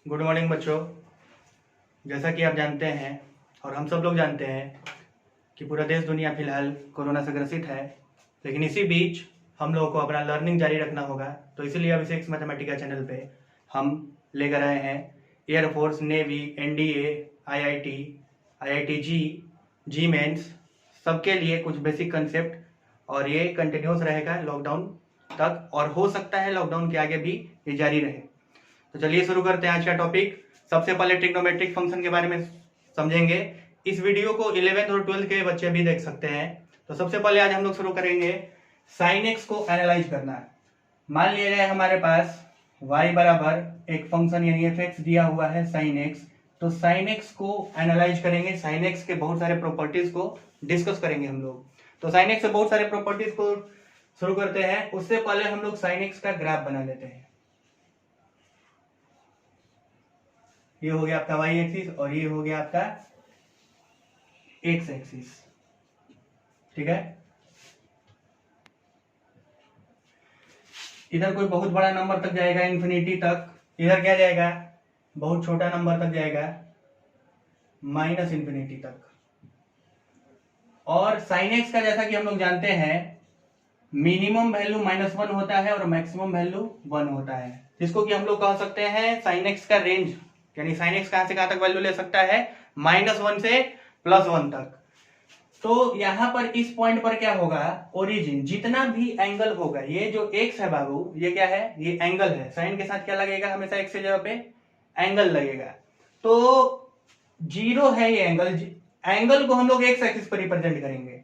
Good morning बच्चों। जैसा कि आप जानते हैं और हम सब लोग जानते हैं कि पूरा देश दुनिया फिलहाल कोरोना से ग्रसित है, लेकिन इसी बीच हम लोगों को अपना लर्निंग जारी रखना होगा। तो इसीलिए अभिषेक मैथमेटिक्स चैनल पे हम लेकर आए हैं air force, navy, NDA, IIT, IIT JEE mains सबके लिए कुछ बेसिक कंसेप्ट, और ये कंटिन्यूस रहेगा लॉकडाउन तक, और हो सकता है लॉकडाउन के आगे भी ये जारी रहे। तो चलिए शुरू करते हैं आज का टॉपिक। सबसे पहले ट्रिग्नोमेट्रिक फंक्शन के बारे में समझेंगे। इस वीडियो को 11th और 12th के बच्चे भी देख सकते हैं। तो सबसे पहले आज हम लोग शुरू करेंगे साइन एक्स को एनालाइज करना। मान लिया जाए हमारे पास y बराबर एक फंक्शन यानी एफ एक्स दिया हुआ है साइन एक्स। तो साइन एक्स को एनालाइज करेंगे, साइन एक्स के बहुत सारे प्रॉपर्टीज को डिस्कस करेंगे हम लोग। तो साइन एक्स से बहुत सारे प्रॉपर्टीज को शुरू करते हैं। उससे पहले हम लोग साइन एक्स का ग्राफ बना लेते हैं। ये हो गया आपका वाई एक्सिस और ये हो गया आपका एक्स एक्सिस। ठीक है, इधर कोई बहुत बड़ा नंबर तक जाएगा इंफिनिटी तक, इधर क्या जाएगा बहुत छोटा नंबर तक जाएगा माइनस इंफिनिटी तक। और साइन एक्स का जैसा कि हम लोग जानते हैं मिनिमम वैल्यू -1 होता है और मैक्सिमम वैल्यू 1 होता है, जिसको कि हम लोग कह सकते हैं साइन एक्स का रेंज। यानी साइन एक्स कहां से कहां तक वैल्यू ले सकता है, -1 से +1 तक। तो यहां पर इस पॉइंट पर क्या होगा, ओरिजिन जितना भी एंगल होगा, ये जो एक्स है बाबू, ये क्या है, ये एंगल है। साइन के साथ क्या लगेगा, हमेशा एक्स की जगह पे एंगल लगेगा। तो 0 है ये एंगल, एंगल को हम लोग एक्स एक्सिस पर रिप्रेजेंट करेंगे।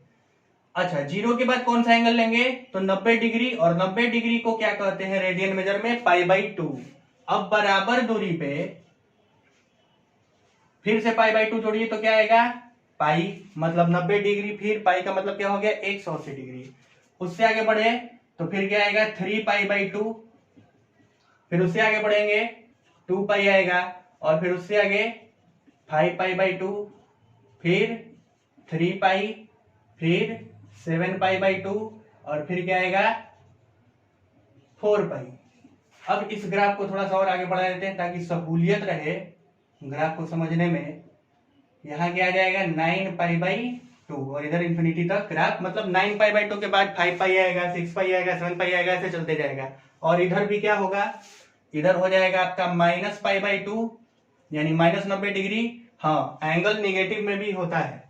अच्छा, 0 के बाद कौन सा एंगल लेंगे, तो 90 डिग्री, और 90 डिग्री को क्या कहते हैं रेडियन मेजर में, π/2। अब बराबर दूरी पे फिर से π/2 जोड़िए तो क्या आएगा, पाई, मतलब 90 डिग्री, फिर पाई का मतलब क्या हो गया 180 डिग्री। उससे आगे बढ़े तो फिर क्या आएगा 3π/2, फिर उससे आगे बढ़ेंगे 2π आएगा, और फिर उससे आगे 5π/2, फिर 3π, फिर 7π/2, और फिर क्या आएगा 4π। अब इस ग्राफ को थोड़ा सा और आगे बढ़ा देते हैं ताकि सहूलियत रहे ग्राफ को समझने में। यहाँ क्या आ जाएगा 9π/2, और इधर इंफिनिटी तक ग्राफ, मतलब 9π/2 के बाद 5π आएगा, 6π आएगा, 7π आएगा, ऐसे चलते जाएगा। और इधर भी क्या होगा, इधर हो जाएगा आपका -π/2 यानी -90 डिग्री। हाँ, एंगल निगेटिव में भी होता है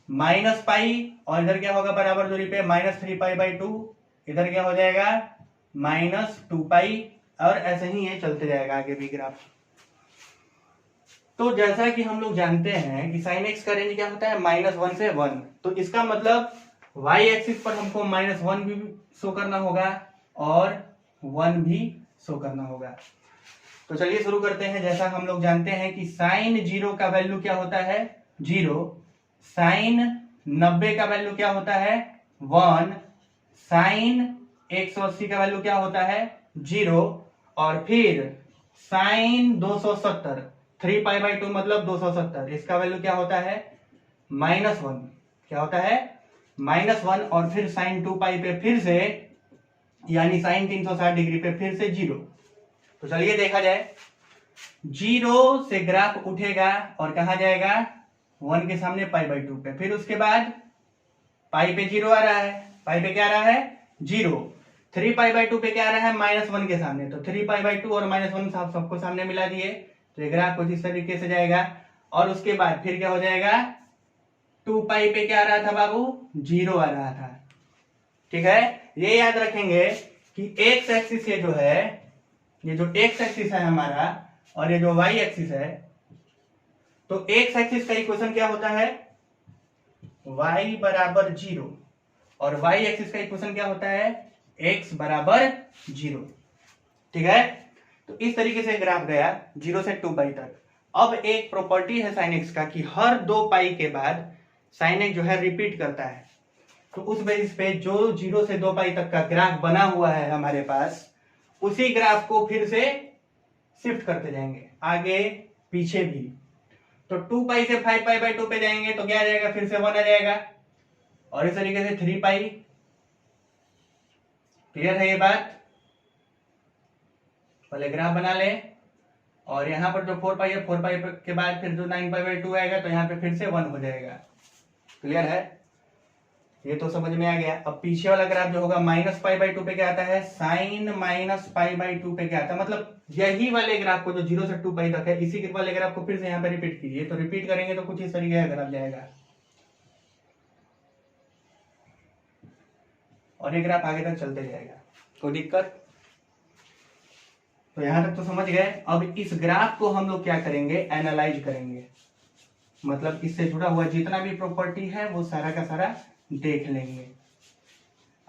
-π, और इधर क्या होगा बराबर दूरी पे -3π/2, इधर क्या हो जाएगा -2π, और ऐसे ही ये चलते जाएगा आगे भी ग्राफ। तो जैसा कि हम लोग जानते हैं कि साइन एक्स का रेंज क्या होता है, -1 से 1। तो इसका मतलब y एक्सिस पर हमको -1 भी शो करना होगा और 1 भी शो करना होगा। तो चलिए शुरू करते हैं। जैसा हम लोग जानते हैं कि साइन 0 का वैल्यू क्या होता है, 0। साइन 90 का वैल्यू क्या होता है, 1। साइन 180 का वैल्यू क्या होता है, 0। और फिर साइन 270, 3π/2 मतलब 270, इसका वैल्यू क्या होता है -1। क्या होता है -1, और फिर साइन 2π पे फिर से, यानी साइन 360 डिग्री पे फिर से 0। तो चलिए देखा जाए, 0 से ग्राफ उठेगा और कहा जाएगा 1 के सामने π/2 पे, फिर उसके बाद पाई पे 0 आ रहा है, पाई पे क्या आ रहा है 0। 3π/2 पे क्या आ रहा है -1 के सामने, तो 3π/2 और -1 सबको सामने मिला दिए, तो ये ग्राफ कुछ इस तरीके से जाएगा। और उसके बाद फिर क्या हो जाएगा, 2π पे क्या आ रहा था बाबू, 0 आ रहा था। ठीक है, ये याद रखेंगे कि एक्स एक्सिस ये जो है, ये जो एक्स एक्सिस है हमारा, और ये जो वाई एक्सिस है, तो एक्स एक्सिस का इक्वेशन क्या होता है y बराबर 0, और y एक्सिस का इक्वेशन क्या होता है x बराबर 0। ठीक है, तो इस तरीके से ग्राफ गया 0 से 2π तक। अब एक प्रॉपर्टी है साइन एक्स का कि हर 2π के बाद साइन एक्स जो है रिपीट करता है। तो उस बेसिस पे जो 0 से 2π तक का ग्राफ बना हुआ है हमारे पास, उसी ग्राफ को फिर से शिफ्ट करते जाएंगे आगे पीछे भी। तो 2π से 5π/2 पे जाएंगे तो क्या आ जाएगा, फिर से 1 आ जाएगा, और इस तरीके से 3π। क्लियर है ये बात, पहले ग्राफ बना ले और यहाँ पर जो 4 पाई है, 4 पाई के बाद फिर जो 9 पाई/2 आएगा तो यहाँ पे फिर से 1 हो जाएगा। क्लियर है, ये तो समझ में आ गया। अब पीछे वाला ग्राफ जो होगा -π/2 पे क्या आता है, साइन -π/2 पे क्या आता है, मतलब यही वाले ग्राफ को जो 0 से 2 पाई तक है, इसी वाले ग्राफ को फिर से यहाँ पे रिपीट कीजिए। तो रिपीट करेंगे तो कुछ इस तरीके का ग्राफ जाएगा और ये ग्राफ आगे तक चलते जाएगा। कोई दिक्कत? तो यहां तक तो समझ गए। अब इस ग्राफ को हम लोग क्या करेंगे, एनालाइज करेंगे, मतलब इससे जुड़ा हुआ जितना भी प्रॉपर्टी है वो सारा का सारा देख लेंगे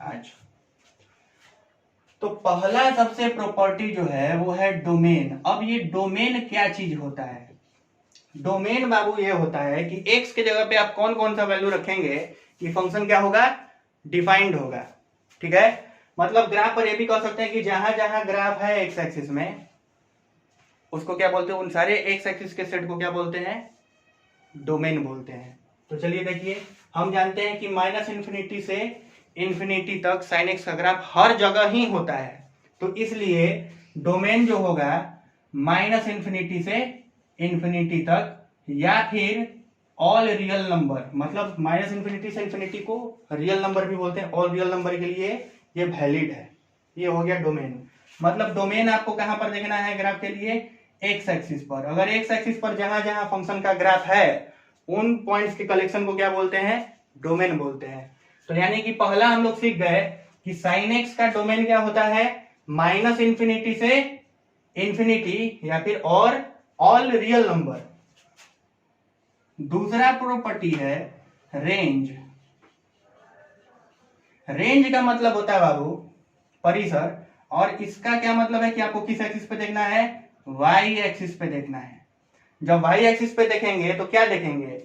आज। तो पहला सबसे प्रॉपर्टी जो है वो है डोमेन। अब ये डोमेन क्या चीज होता है? डोमेन बाबू ये होता है कि x के जगह पे आप कौन कौन सा वैल्यू रखेंगे कि फंक्शन क्या होगा, डिफाइंड होगा। ठीक है, मतलब ग्राफ पर ये भी कह सकते हैं कि जहां जहां ग्राफ है एक्स एक्सिस में, उसको क्या बोलते हैं, उन सारे एक्स एक्सिस के सेट को क्या बोलते हैं, डोमेन बोलते हैं। तो चलिए देखिए, हम जानते हैं कि -∞ से इन्फिनिटी तक साइन एक्स का ग्राफ हर जगह ही होता है। तो इसलिए डोमेन जो होगा -∞ से इन्फिनिटी तक, या फिर ऑल रियल नंबर, मतलब -∞ से इन्फिनिटी को रियल नंबर भी बोलते हैं, ऑल रियल नंबर के लिए ये वैलिड है। ये हो गया डोमेन। मतलब डोमेन आपको कहां पर देखना है ग्राफ के लिए, एक्स एक्सिस पर। अगर एक्स एक्सिस पर जहां जहां फंक्शन का ग्राफ है उन पॉइंट्स के कलेक्शन को क्या बोलते हैं, डोमेन बोलते हैं। तो यानी कि पहला हम लोग सीख गए कि साइन एक्स का डोमेन क्या होता है, -∞ से इन्फिनिटी या फिर और ऑल रियल नंबर। दूसरा प्रॉपर्टी है रेंज। रेंज का मतलब होता है बाबू परिसर, और इसका क्या मतलब है कि आपको किस एक्सिस पे देखना है, वाई एक्सिस पे देखना है। जब वाई एक्सिस पे देखेंगे तो क्या देखेंगे,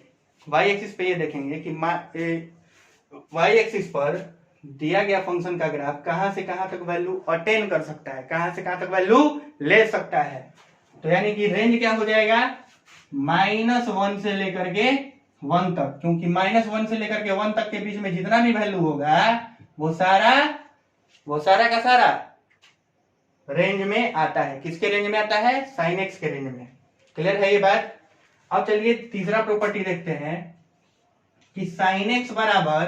वाई एक्सिस पे ये देखेंगे कि वाई एक्सिस पर दिया गया फंक्शन का ग्राफ कहां से कहां तक वैल्यू अटेन कर सकता है, कहां से कहां तक वैल्यू ले सकता है। तो यानी कि रेंज क्या हो जाएगा, -1 से लेकर के 1 तक, क्योंकि -1 से लेकर के 1 तक के बीच में जितना भी वैल्यू होगा वो सारा का सारा रेंज में आता है। किसके रेंज में आता है, साइन एक्स के रेंज में। क्लियर है ये बात? अब चलिए तीसरा प्रॉपर्टी देखते हैं कि साइन एक्स बराबर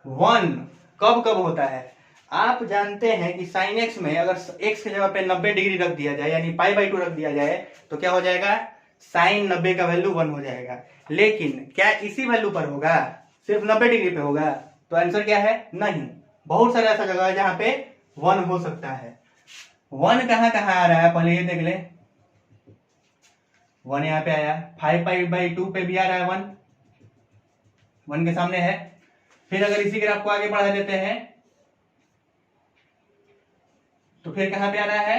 1 कब कब होता है। आप जानते हैं कि साइन एक्स में अगर एक्स की जगह पे 90 डिग्री रख दिया जाए, यानी π/2 रख दिया जाए, तो क्या हो जाएगा, साइन 90 का वैल्यू 1 हो जाएगा। लेकिन क्या इसी वैल्यू पर होगा, सिर्फ 90 डिग्री पे होगा? तो आंसर क्या है, नहीं। बहुत सारा ऐसा जगह है जहां पे 1 हो सकता है। 1 कहां कहां आ रहा है, पहले ये देख ले। 1 यहां पे आया, 5π/2 पे भी आ रहा है 1 के सामने है। फिर अगर इसी ग्राफ को आगे बढ़ा देते हैं तो फिर कहां पे आ रहा है,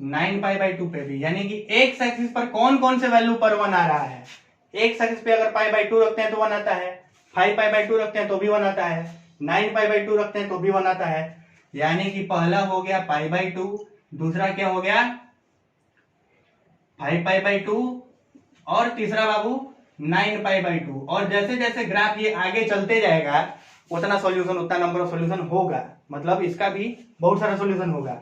9π/2 पे भी। यानी कि एक्स एक्सिस पर कौन कौन से वैल्यू पर 1 आ रहा है। एक्स एक्सिस पे अगर π/2 रखते हैं तो 1 आता है, 5π/2 रखते हैं तो भी 1 आता है, 9π/2 रखते हैं तो भी 1 आता है। यानी कि पहला हो गया π/2, दूसरा क्या हो गया 5π/2, और तीसरा बाबू 9π/2। और जैसे जैसे ग्राफ ये आगे चलते जाएगा उतना सॉल्यूशन, उतना नंबर ऑफ सॉल्यूशन होगा, मतलब इसका भी बहुत सारा सॉल्यूशन होगा।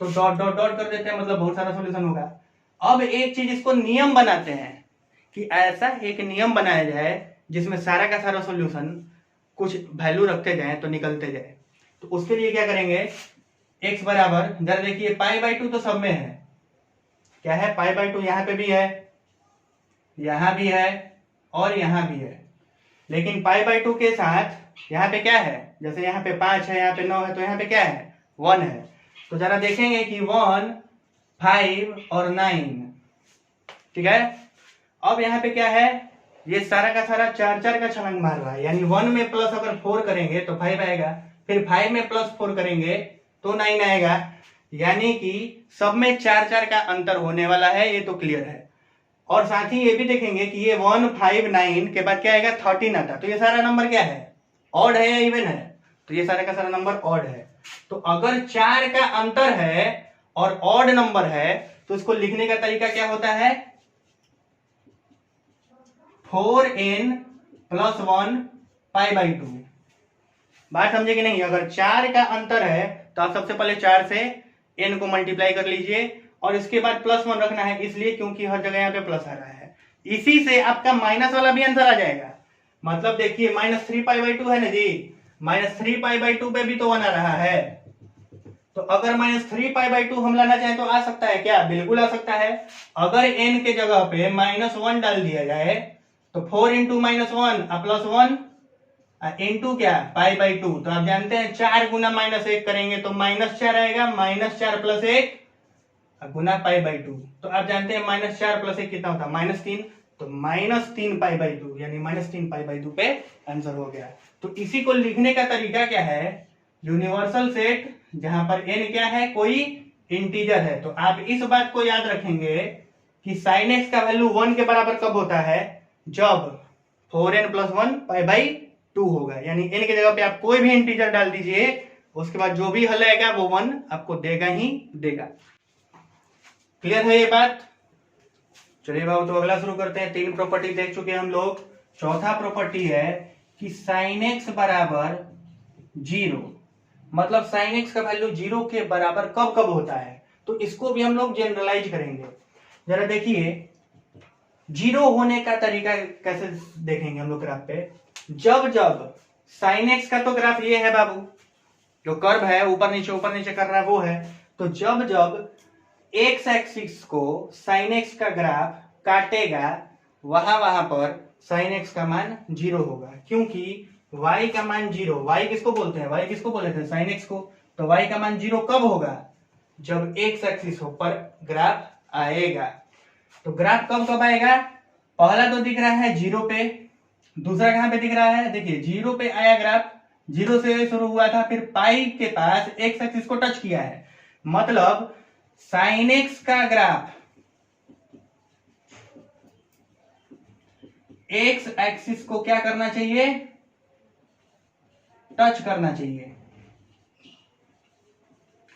तो डॉट डॉट डॉट कर देते हैं, मतलब बहुत सारा सॉल्यूशन होगा। अब एक चीज इसको नियम बनाते हैं कि ऐसा एक नियम बनाया जाए जिसमें सारा का सारा सॉल्यूशन कुछ वैल्यू रखते जाए तो निकलते जाए। तो उसके लिए क्या करेंगे, x बराबर, जरा देखिए π/2 तो सब में है, क्या है, π/2 यहां पे भी है, यहां भी है और यहां भी है। लेकिन π/2 के साथ यहाँ पे क्या है, जैसे यहाँ पे 5 है, यहाँ पे 9 है, तो यहाँ पे क्या है, 1 है। तो जरा देखेंगे कि 1, 5 और 9, ठीक है। अब यहाँ पे क्या है, ये सारा का सारा 4 का छलांग मार रहा है, यानी 1 में प्लस अगर 4 करेंगे तो 5 आएगा, फिर 5 में प्लस 4 करेंगे तो 9 आएगा। यानी कि सब में 4 का अंतर होने वाला है, ये तो क्लियर है। और साथ ही ये भी देखेंगे कि ये 1, 5, 9 के बाद क्या आएगा, 13 आता। तो ये सारा नंबर क्या है, ऑड है या इवन है, तो ये सारा का सारा नंबर ऑड है। तो अगर 4 का अंतर है और ऑड नंबर है तो इसको लिखने का तरीका क्या होता है, 4n + 1 π/2। बात समझे कि नहीं? अगर 4 का अंतर है तो आप सबसे पहले 4 से n को मल्टीप्लाई कर लीजिए, और इसके बाद +1 रखना है, इसलिए क्योंकि हर जगह यहाँ पे प्लस आ रहा है। इसी से आपका माइनस वाला भी आंसर आ जाएगा। मतलब देखिए -3π/2 है ना जी, -3π/2 पे भी तो 1 आ रहा है। तो अगर -3π/2 हम लाना चाहें तो आ सकता है क्या? बिल्कुल आ सकता है। अगर n के जगह पे -1 डाल दिया जाए तो 4 × -1 +1 इंटू क्या π/2। तो आप जानते हैं 4 गुना -1 करेंगे तो -4 आएगा, -4 + 1 गुना π/2। तो आप जानते हैं -4 + 1 कितना होता है? -3। तो -3π/2 यानी -3π/2 पे आंसर हो गया। तो इसी को लिखने का तरीका क्या है? यूनिवर्सल सेट जहां पर n क्या है? कोई इंटीजर है। तो आप इस बात को याद रखेंगे कि sin x का वैल्यू 1 के बराबर कब होता है? जब 4n + 1 π/2 होगा। यानी n की जगह पे आप कोई भी इंटीजर डाल दीजिए, उसके बाद जो भी हल आएगा वो 1 आपको देगा ही देगा। क्लियर है ये बात? चलिए बाबू, तो अगला शुरू करते हैं। 3 प्रॉपर्टी देख चुके हैं हम लोग। चौथा प्रॉपर्टी है कि sin x बराबर 0, मतलब sin x का वैल्यू 0 के बराबर कब कब होता है? तो इसको भी हम लोग जनरलाइज करेंगे। जरा देखिए 0 होने का तरीका कैसे देखेंगे हम लोग ग्राफ पे। जब जब sin x का तो ग्राफ ये है बाबू, जो कर्व है ऊपर नीचे कर रहा है वो है। तो जब जब x एक्सिस को sin x का ग्राफ काटेगा वहां पर sin x का मान 0 होगा, क्योंकि y का मान 0, y किसको बोलते हैं? y किसको बोलते हैं? sin x को। तो y का मान 0 कब होगा? जब x एक्सिस पर ग्राफ आएगा। तो ग्राफ कब कब आएगा? पहला तो दिख रहा है 0 पे, दूसरा कहां पे दिख रहा है? देखिए 0 पे आया ग्राफ, 0 से शुरू हुआ था, फिर पाई के पास x एक्सिस को टच किया है। मतलब sin x का ग्राफ x एक्सिस को क्या करना चाहिए? टच करना चाहिए।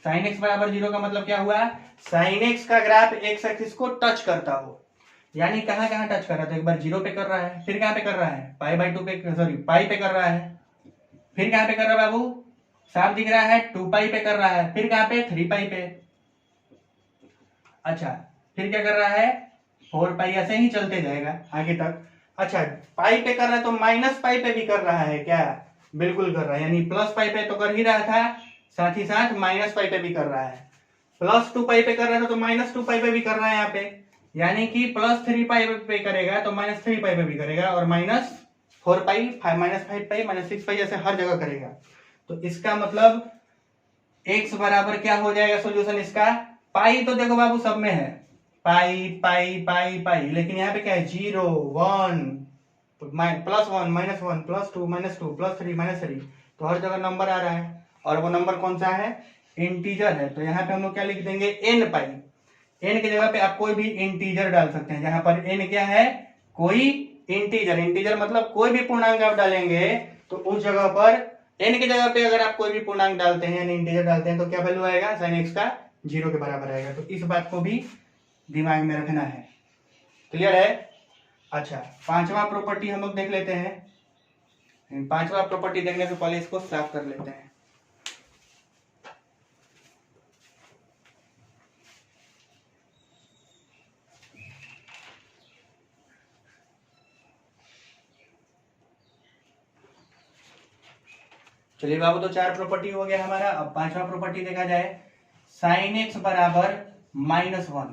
sin x बराबर 0 का मतलब क्या हुआ? sin x का ग्राफ x एक्सिस को टच करता हो। यानी कहां कहां टच कर रहा था? एक बार 0 पे कर रहा है, फिर कहां पे कर रहा है? π/2 पे, सॉरी पाई पे कर रहा है, फिर कहां पे कर रहा है बाबू? साफ दिख रहा है 2π पे कर रहा है, फिर कहां पे? 3π पे। अच्छा, फिर क्या कर रहा है? 4π, ऐसे ही चलते जाएगा आगे तक। अच्छा, पाई पे कर रहा है तो -π पे भी कर रहा है क्या? बिल्कुल कर रहा है। यानी +π पे तो कर ही रहा था, साथ ही साथ -π पे भी कर रहा है। +2π पे कर रहा था तो -2π पे भी कर रहा है यहाँ पे। यानी कि +3π पे करेगा तो -3π पे भी करेगा, और -4π, -5π, -6π ऐसे हर जगह करेगा। तो इसका मतलब x बराबर क्या हो जाएगा सोल्यूशन इसका? पाई तो देखो बाबू सब में है, पाई पाई पाई पाई, लेकिन यहाँ पे क्या है? 0 1 +1 -1 +2 -2 +3 -3, तो हर जगह नंबर आ रहा है। और वो नंबर कौन सा है? इंटीजर है। तो यहाँ पे हम लोग क्या लिख देंगे? n पाई। n की जगह पे आप कोई भी इंटीजर डाल सकते हैं। जहां पर n क्या है? कोई इंटीजर। इंटीजर मतलब कोई भी पूर्णांक आप डालेंगे तो उस जगह पर n की जगह पे अगर आप कोई भी पूर्णांक डालते हैं यानी इंटीजर डालते हैं तो क्या वैल्यू आएगा? sin x का 0 के बराबर आएगा। तो इस बात को भी दिमाग में रखना है। क्लियर है? अच्छा, 5वां प्रॉपर्टी हम लोग देख लेते हैं। 5वां प्रॉपर्टी देखने से पहले इसको साफ कर लेते हैं। चलिए बाबू, तो 4 प्रॉपर्टी हो गया हमारा। अब 5वां प्रॉपर्टी देखा जाए। sin x बराबर -1,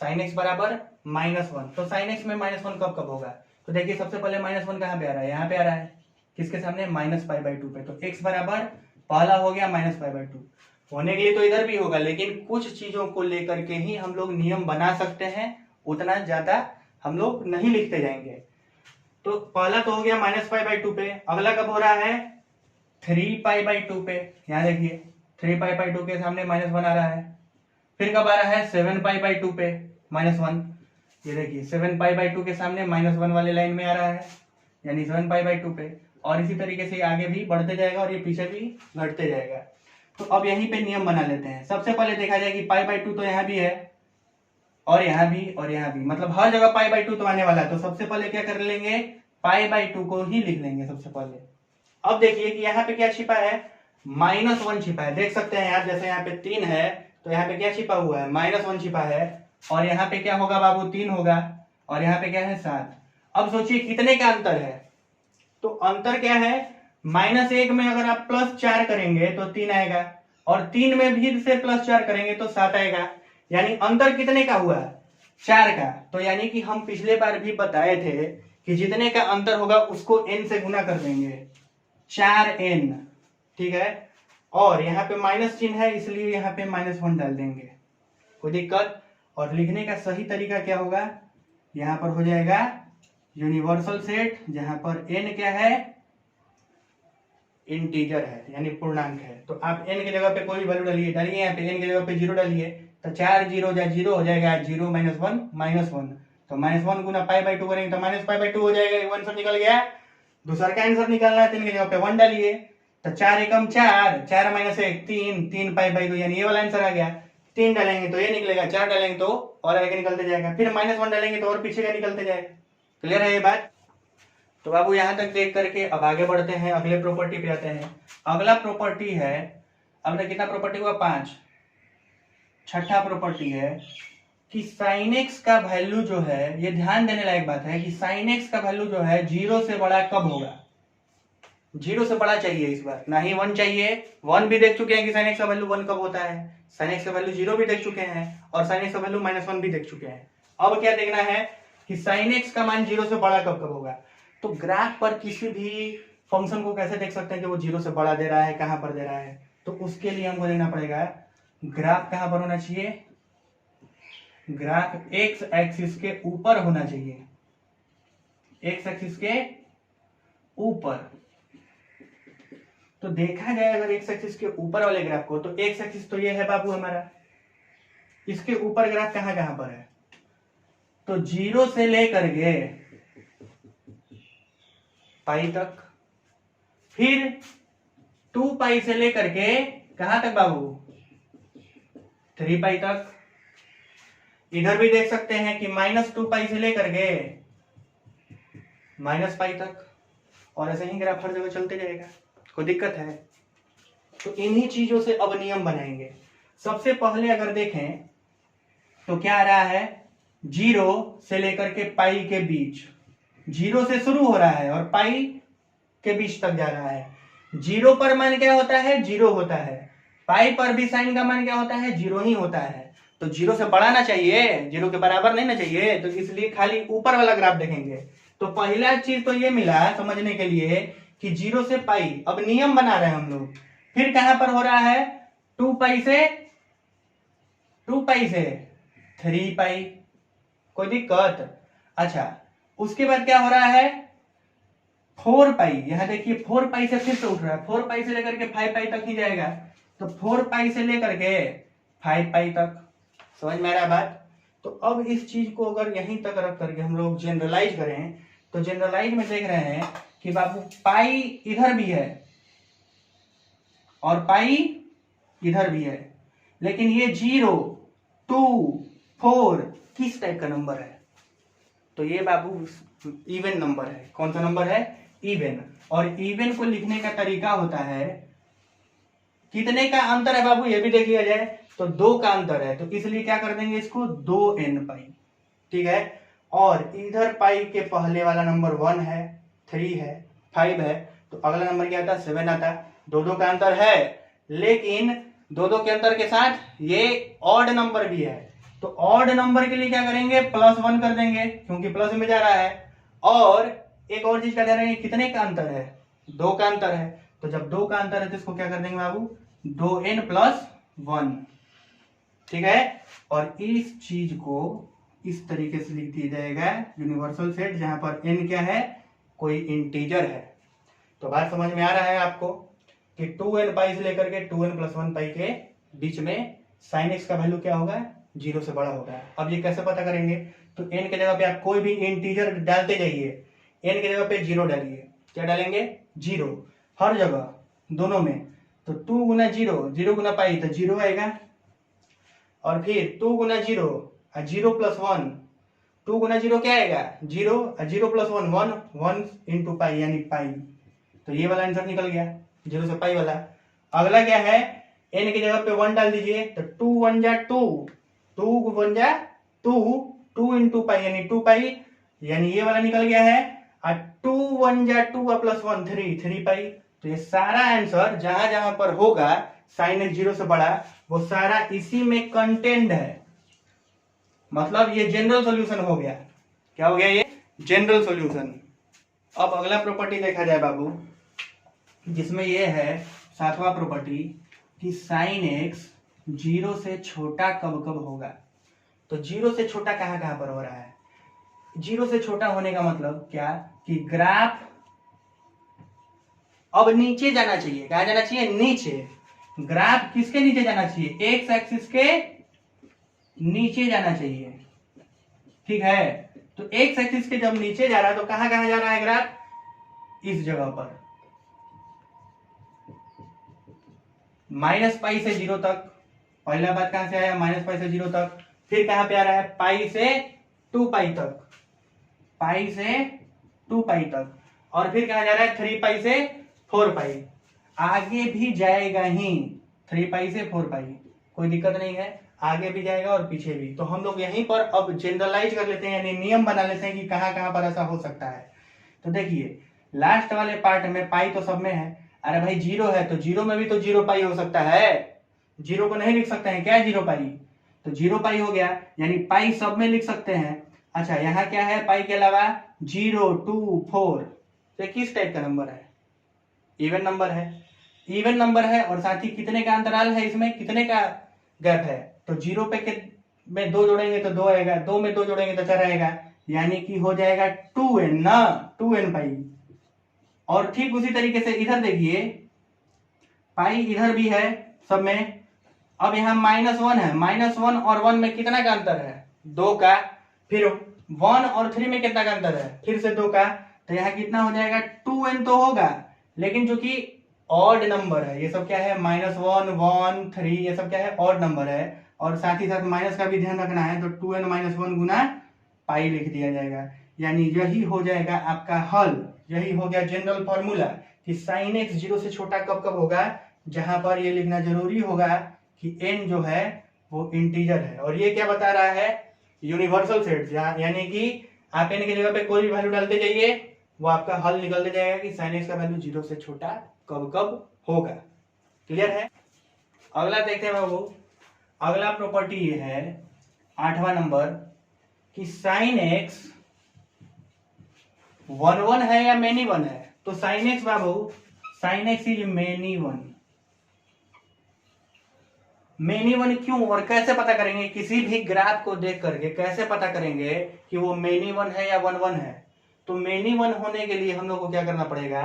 sin x बराबर -1। तो sin x में -1 कब कब होगा? तो देखिए सबसे पहले -1 कहां पे आ रहा है? यहाँ पे आ रहा है। किसके सामने? -π/2 पे। तो x बराबर पहला हो गया -π/2। होने के लिए तो इधर भी होगा, लेकिन कुछ चीजों को लेकर के ही हम लोग नियम बना सकते हैं, उतना ज्यादा हम लोग नहीं लिखते जाएंगे। तो पहला तो हो गया -π/2 पे। अगला कब हो रहा है? 3π/2 पे। यहाँ देखिए 3π/2 के सामने -1 आ रहा है। फिर कब आ रहा है? 7π/2 पे -1। ये देखिए 7π/2 के सामने -1 वाले लाइन में आ रहा है, यानी 7π/2 पे। और इसी तरीके से आगे भी बढ़ते जाएगा और ये पीछे भी घटते जाएगा। तो अब यहीं पे नियम बना लेते हैं। सबसे पहले देखा जाए कि π/2 तो यहाँ भी है, और यहाँ भी, और यहाँ भी, मतलब हर जगह π/2 तो आने वाला है। तो सबसे पहले क्या कर लेंगे? π/2 को ही लिख लेंगे सबसे पहले। अब देखिए कि यहाँ पे क्या छिपा है? -1 छिपा है। देख सकते हैं यार, जैसे यहाँ पे 3 है तो यहाँ पे क्या छिपा हुआ है, -1 छिपा है, और यहाँ पे क्या होगा बाबू, 3 होगा, और यहाँ पे क्या है 7। अब सोचिए कितने का अंतर है, तो अंतर क्या है, -1 में अगर आप +4 करेंगे तो 3 आएगा, और 3 में भी से +4 करेंगे तो 7 आएगा, यानी अंतर कितने का हुआ, 4 का। तो यानी कि हम पिछले बार भी बताए थे कि जितने का अंतर होगा उसको n से गुना कर देंगे, 4n, ठीक है। और यहाँ पे माइनस चिन्ह है इसलिए यहाँ पे -1 डाल देंगे, कोई दिक्कत। और लिखने का सही तरीका क्या होगा, यहाँ पर हो जाएगा यूनिवर्सल सेट, जहां पर n क्या है, इंटीजर है यानी पूर्णांक है। तो आप n की जगह पे कोई भी वैल्यू डालिए, यहाँ पे n की जगह पे 0 डालिए, तो 4 0 जा 0 हो जाएगा, 0 -1 -1, तो -1 गुना π/2 करेंगे तो -π/2 हो जाएगा, 1 आंसर निकल गया। दूसरा का आंसर निकालना है, 3 की जगह पे 1 डालिए, तो 4 एकम 4, 4 - 1 3, 3 π/2 यानी ये वाला आंसर आ गया। 3 डालेंगे तो ये निकलेगा, 4 डालेंगे तो और आगे निकलते जाएगा, फिर -1 डालेंगे तो और पीछे का निकलते जाएगा। क्लियर है ये बात। तो बाबू यहां तक देख करके अब आगे बढ़ते हैं, अगले प्रॉपर्टी पे आते हैं। अगला प्रॉपर्टी है, अब तक कितना प्रॉपर्टी हुआ, 5। छठा प्रॉपर्टी है कि sin x का वैल्यू जो है, ये ध्यान देने लायक बात है कि sin x का वैल्यू जो है 0 से बड़ा कब होगा, 0 से बड़ा चाहिए इस बार, ना ही 1 चाहिए। 1 भी देख चुके हैं कि sin x का वैल्यू 1 कब होता है, sin x का वैल्यू 0 भी देख चुके हैं, और sin x का वैल्यू -1 भी देख चुके हैं। अब क्या देखना है कि sin x का मान 0 से बड़ा कब कब होगा। तो ग्राफ पर किसी भी फंक्शन को कैसे देख सकते हैं कि वो 0 से बड़ा दे रहा है, कहां पर दे रहा है, तो उसके लिए हमको देखना पड़ेगा ग्राफ कहां पर होना चाहिए, ग्राफ x एक्सिस के ऊपर होना चाहिए, x एक्सिस के ऊपर। तो देखा जाए अगर x एक्सिस के ऊपर वाले ग्राफ को, तो x एक्सिस तो ये है बाबू हमारा, इसके ऊपर ग्राफ कहां कहां पर है, तो 0 से लेकर के पाई तक, फिर 2 पाई से लेकर के कहां तक बाबू, 3 पाई तक। इधर भी देख सकते हैं कि -2 पाई से लेकर के -पाई तक, और ऐसे ही ग्राफ हर जगह चलते जाएगा, कोई दिक्कत है। तो इन्हीं चीजों से अब नियम बनाएंगे। सबसे पहले अगर देखें तो क्या आ रहा है, 0 से लेकर के पाई के बीच, 0 से शुरू हो रहा है और पाई के बीच तक जा रहा है। 0 पर मान क्या होता है, 0 होता है, पाई पर भी साइन का मान क्या होता है, 0 ही होता है। तो 0 से बड़ा ना चाहिए, 0 के बराबर नहीं ना चाहिए, तो इसलिए खाली ऊपर वाला ग्राफ देखेंगे। तो पहला चीज तो ये मिला समझने के लिए कि 0 से पाई, अब नियम बना रहे हैं हम लोग। फिर कहां पर हो रहा है, 2 पाई से 3 पाई, कोई दिक्कत। अच्छा, उसके बाद क्या हो रहा है, 4 पाई, यहां देखिए 4 पाई से फिर से उठ रहा है, 4 पाई से लेकर के 5 पाई तक ही जाएगा, तो 4 पाई से लेकर के 5 पाई तक। समझ में आ रहा बात। तो अब इस चीज को अगर यहीं तक रख करके हम लोग जनरलाइज करें, तो जनरलाइज में देख रहे हैं कि बाबू पाई इधर भी है और पाई इधर भी है, लेकिन ये 0 2 4 किस टाइप का नंबर है, तो ये बाबू इवन नंबर है। कौन सा नंबर है, इवन। और इवन को लिखने का तरीका होता है, कितने का अंतर है बाबू ये भी देख लिया जाए, तो 2 का अंतर है, तो इसलिए क्या कर देंगे इसको 2n पाई, ठीक है। और इधर पाई के पहले वाला नंबर 1 है, 3 है, 5 है, तो अगला नंबर क्या आता है, 7 आता है। 2 का अंतर है, लेकिन 2 के अंतर के साथ ये ऑड नंबर भी है, तो ऑड नंबर के लिए क्या करेंगे, +1 कर देंगे क्योंकि प्लस में जा रहा है। और एक और चीज का ध्यान रखेंगे, कितने का अंतर है, 2 का अंतर है, तो जब 2 का अंतर है तो इसको क्या कर देंगे बाबू, 2n + 1, ठीक है। और इस चीज को इस तरीके से लिख दिया जाएगा यूनिवर्सल सेट, जहां पर n क्या है, कोई इंटीजर है। तो बात समझ में आ रहा है आपको कि 2n पाई से लेकर के 2n + 1 पाई के बीच में sin x का वैल्यू क्या होगा, 0 से बड़ा होगा। अब ये कैसे पता करेंगे, तो n के जगह पे आप कोई भी इंटीजर डालते जाइए, n के जगह पे 0 डालिए, क्या डालेंगे, 0 हर जगह दोनों में। तो 2 गुना 0, 0 गुना पाई तो 0 आएगा, और फिर 2 गुना 0 और 0 + 1, 2 गुना 0 क्या आएगा, 0 और 0 + 1 1, 1 × पाई यानी पाई। तो ये वाला आंसर निकल गया, 0 से पाई वाला। अगला क्या है, एन की जगह पे 1 डाल दीजिए तो 2 1 जा 2, 2 1 जा 2, 2 इंटू पाई यानी 2 पाई, यानी ये वाला निकल गया है। और 2 1 जा 2 प्लस 1 3, 3 पाई। तो ये सारा आंसर जहां जहां पर होगा साइन एक्स 0 से बड़ा वो सारा इसी में कंटेंट है, मतलब ये जनरल सॉल्यूशन हो गया। क्या हो गया ये? General solution. अब अगला प्रॉपर्टी देखा जाए बाबू, जिसमें ये है 7वां प्रॉपर्टी कि साइन एक्स 0 से छोटा कब कब होगा। तो 0 से छोटा कहां कहां पर हो रहा है? 0 से छोटा होने का मतलब क्या कि ग्राफ अब नीचे जाना चाहिए। कहां जाना चाहिए? नीचे। ग्राफ किसके नीचे जाना चाहिए? एक्स एक्सिस के नीचे जाना चाहिए, ठीक है। तो एक्स एक्सिस के जब नीचे जा रहा है तो कहां कहां जा रहा है ग्राफ? इस जगह पर -पाई से 0 तक। पहला बात कहां से आया? -पाई से 0 तक। फिर कहां पे आ रहा है? पाई से 2 पाई तक, पाई से 2 पाई तक। और फिर कहां जा रहा है? 3 पाई से 4 पाई। आगे भी जाएगा ही 3 पाई से 4 पाई, कोई दिक्कत नहीं है, आगे भी जाएगा और पीछे भी। तो हम लोग यहीं पर अब जनरलाइज कर लेते हैं, यानी नियम बना लेते हैं कि कहां कहां पर ऐसा हो सकता है। तो देखिए लास्ट वाले पार्ट में पाई तो सब में है। अरे भाई 0 है तो 0 में भी तो 0 पाई हो सकता है, 0 को नहीं लिख सकते हैं क्या? 0 पाई, तो 0 पाई हो गया, यानी पाई सब में लिख सकते हैं। अच्छा यहाँ क्या है पाई के अलावा? 0 2 4। तो किस टाइप का नंबर है? इवन नंबर है, इवन नंबर है। और साथ ही कितने का अंतराल है इसमें, कितने का गैप है? तो 0 पे में 2 जोड़ेंगे तो 2 आएगा, 2 में 2 जोड़ेंगे तो 4 आएगा, यानी कि हो जाएगा 2n ना, 2n पाई। और ठीक उसी तरीके से इधर देखिए पाई इधर भी है सब में। अब यहाँ -1 है, -1 और 1 में कितना का अंतर है? 2 का। फिर 1 और 3 में कितना का अंतर है? फिर से 2 का। तो यहाँ कितना हो जाएगा? 2n तो होगा, लेकिन जो कि ऑड नंबर है, ये सब क्या है? -1 1 3, ये सब क्या है? ऑड नंबर है। और साथ ही साथ माइनस का भी ध्यान रखना है, तो 2n - 1 गुना पाई लिख दिया जाएगा। यानी यही हो जाएगा आपका हल, यही हो गया जनरल फॉर्मूला कि साइन एक्स 0 से छोटा कब कब होगा, जहां पर ये लिखना जरूरी होगा कि n जो है वो इंटीजर है। और ये क्या बता रहा है? यूनिवर्सल सेट्स, यानी कि आप n की जगह पे कोई भी वैल्यू डालते जाइए, वो आपका हल निकलते जाएगा कि साइन एक्स का वैल्यू 0 से छोटा कब कब होगा। क्लियर है? अगला देखते हैं बाबू, अगला प्रॉपर्टी ये है 8वां नंबर कि साइन एक्स 1 1 है या मेनी 1 है। तो sine x Babu, sine x is many 1। Many 1 क्यों और कैसे पता करेंगे? किसी भी ग्राफ को देख करके कैसे पता करेंगे कि वो मेनी 1 है या 1 1 है? तो मेनी 1 होने के लिए हम लोग को क्या करना पड़ेगा?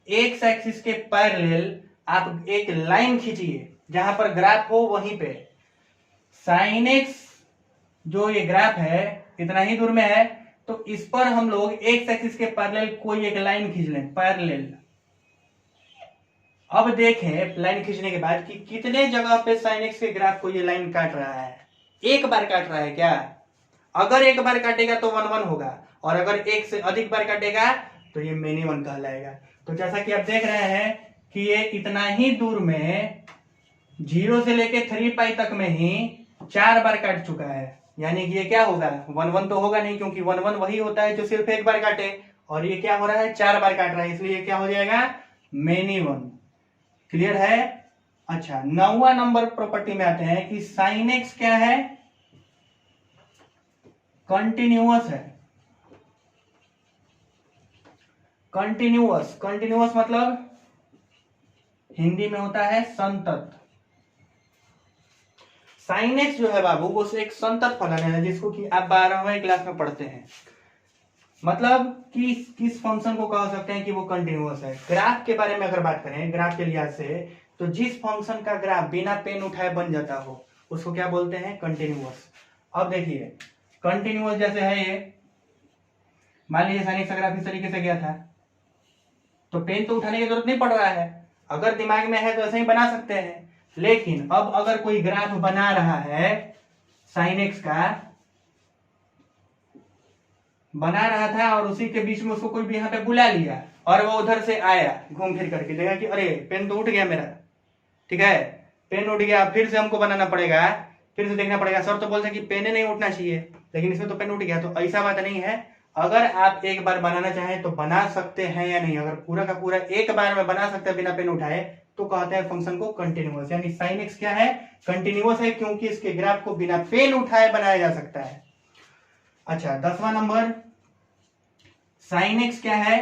एक्स एक्सिस के पैरेलल आप एक लाइन खींचिए, जहां पर ग्राफ हो वहीं पे साइन एक्स जो ये ग्राफ है इतना ही दूर में है, तो इस पर हम लोग एक्स एक्सिस के पैरेलल कोई एक लाइन खींच लें, पैरेलल। अब देखें लाइन खींचने के बाद कि कितने जगह पे साइन एक्स के ग्राफ को ये लाइन काट रहा है। एक बार काट रहा है क्या? अगर एक बार काटेगा तो 1 1 होगा, और अगर एक से अधिक बार काटेगा तो ये मेनी 1 कहलाएगा। तो जैसा कि आप देख रहे हैं कि ये इतना ही दूर में 0 से लेके 3 पाई तक में ही 4 बार काट चुका है, यानी कि ये क्या होगा? 1 1 तो होगा नहीं, क्योंकि 1 1 वही होता है जो सिर्फ एक बार काटे, और ये क्या हो रहा है? 4 बार काट रहा है, इसलिए क्या हो जाएगा? मेनी 1। क्लियर है? अच्छा 9वां नंबर प्रॉपर्टी में आते हैं कि साइन एक्स क्या है? कंटिन्यूअस है। कंटिन्यूअस, कंटिन्यूअस मतलब हिंदी में होता है संतत। साइन एक्स जो है बाबू वो एक संतत फलन है, जिसको कि आप 12वें क्लास में पढ़ते हैं। मतलब कि किस फंक्शन को कह सकते हैं कि वो कंटिन्यूअस है। ग्राफ के बारे में अगर बात करें, ग्राफ के लिहाज से, तो जिस फंक्शन का ग्राफ बिना पेन उठाए बन जाता हो उसको क्या बोलते हैं? कंटिन्यूअस। अब देखिए कंटिन्यूअस जैसे है ये, मान लीजिए साइन एक्स का ग्राफ इस तरीके से गया था, तो पेन तो उठाने की जरूरत नहीं पड़ रहा है, अगर दिमाग में है तो ऐसे ही बना सकते हैं। लेकिन अब अगर कोई ग्राफ बना रहा है साइन एक्स का, बना रहा था और उसी के बीच में उसको कोई भी यहाँ पे बुला लिया और वो उधर से आया घूम फिर करके, देखा कि अरे पेन तो उठ गया मेरा, ठीक है, पेन उठ गया, फिर से हमको बनाना पड़ेगा, फिर से देखना पड़ेगा। सर तो बोलते हैं कि पेन नहीं उठना चाहिए, लेकिन इसमें तो पेन उठ गया। तो ऐसा बात नहीं है, अगर आप एक बार बनाना चाहें तो बना सकते हैं या नहीं। अगर पूरा का पूरा एक बार में बना सकते हैं बिना पेन उठाए तो कहते हैं फंक्शन को कंटिन्यूअस। यानी साइन एक्स क्या है, कंटिन्यूअस है, क्योंकि इसके ग्राफ को बिना पेन उठाए बनाया जा सकता है। अच्छा 10वां नंबर, साइन एक्स क्या है,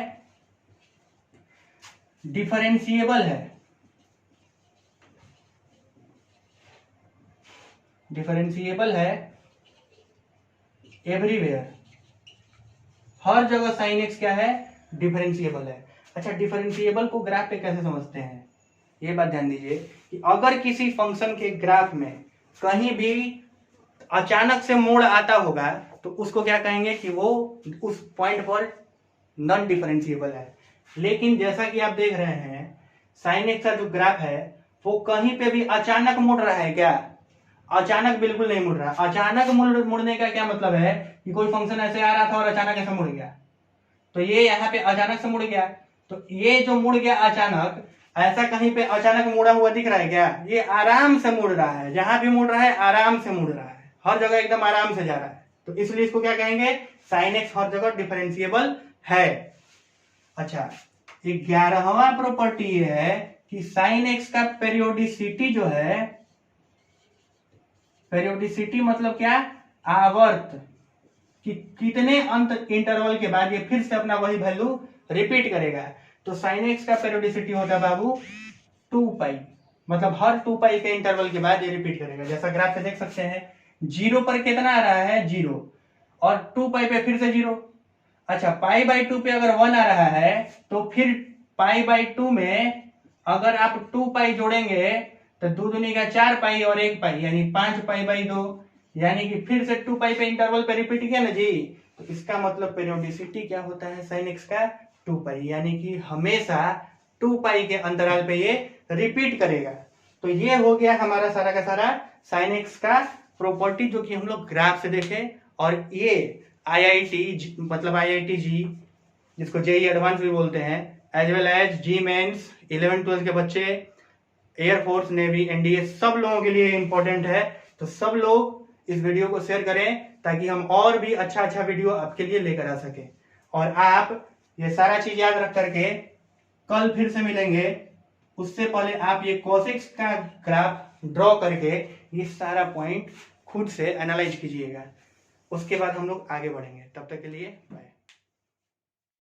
डिफरेंशिएबल है। डिफरेंशिएबल है एवरीवेयर, हर जगह साइन एक्स क्या है, डिफरेंशिएबल है। अच्छा डिफरेंशिएबल को ग्राफ पे कैसे समझते हैं, ये बात ध्यान दीजिए कि अगर किसी फंक्शन के ग्राफ में कहीं भी अचानक से मोड़ आता होगा तो उसको क्या कहेंगे कि वो उस पॉइंट पर नॉन डिफरेंशिएबल है। लेकिन जैसा कि आप देख रहे हैं साइन एक्स का जो ग्राफ है वो कहीं पे भी अचानक मुड़ रहा है क्या, अचानक बिल्कुल नहीं मुड़ रहा। अचानक मुड़ने का क्या मतलब है कि कोई फंक्शन ऐसे आ रहा था और अचानक ऐसा मुड़ गया, तो ये यहाँ पे अचानक से मुड़ गया। तो ये जो मुड़ गया अचानक, ऐसा कहीं पे अचानक मुड़ा हुआ दिख रहा है क्या, ये आराम से मुड़ रहा है, जहां भी मुड़ रहा है आराम से मुड़ रहा है, हर जगह एकदम आराम से जा रहा है। तो इसलिए इसको क्या कहेंगे, साइन एक्स हर जगह डिफरेंशिएबल है। अच्छा 11वां प्रॉपर्टी है कि साइन एक्स का पेरियोडिसिटी जो है, पेरियोडिसिटी मतलब क्या, आवर्त, कि कितने अंत इंटरवल के बाद ये फिर से अपना वही वैल्यू रिपीट करेगा। तो साइन एक्स का पेरियोडिसिटी होता है बाबू 2 पाई, मतलब हर 2 पाई के इंटरवल के बाद ये रिपीट करेगा। जैसा ग्राफ पे देख सकते हैं, 0 पर कितना आ रहा है 0, और 2 पाई पे फिर से 0। अच्छा पाई बाई 2 पे अगर 1 आ रहा है तो फिर पाई बाई 2 में अगर आप 2 पाई जोड़ेंगे तो 2 दूनी का 4 पाई और 1 पाई यानी 5 पाई बाई 2, यानी कि फिर से 2 पाई पे इंटरवल पे रिपीट किया ना जी। तो इसका मतलब पेरियोडिसिटी क्या होता है साइन एक्स का, 2 पाई, यानी कि हमेशा 2 पाई के अंतराल पे ये रिपीट करेगा। तो ये हो गया हमारा सारा का सारा साइन एक्स का प्रॉपर्टी जो कि हम लोग ग्राफ से देखे। और ये IIT मतलब IIT जी, जिसको जेई एडवांस भी बोलते हैं, एज वेल एज जी मेंस 11-12 के बच्चे, एयरफोर्स, नेवी, एनडीए, सब लोगों के लिए इंपॉर्टेंट है। तो सब लोग इस वीडियो को शेयर करें ताकि हम और भी अच्छा अच्छा वीडियो आपके लिए लेकर आ सके। और आप ये सारा चीज याद रख करके कल फिर से मिलेंगे, उससे पहले आप ये कॉसेक्स का ग्राफ ड्रॉ करके ये सारा पॉइंट खुद से एनालाइज कीजिएगा। उसके बाद हम लोग आगे बढ़ेंगे। तब तक के लिए बाय।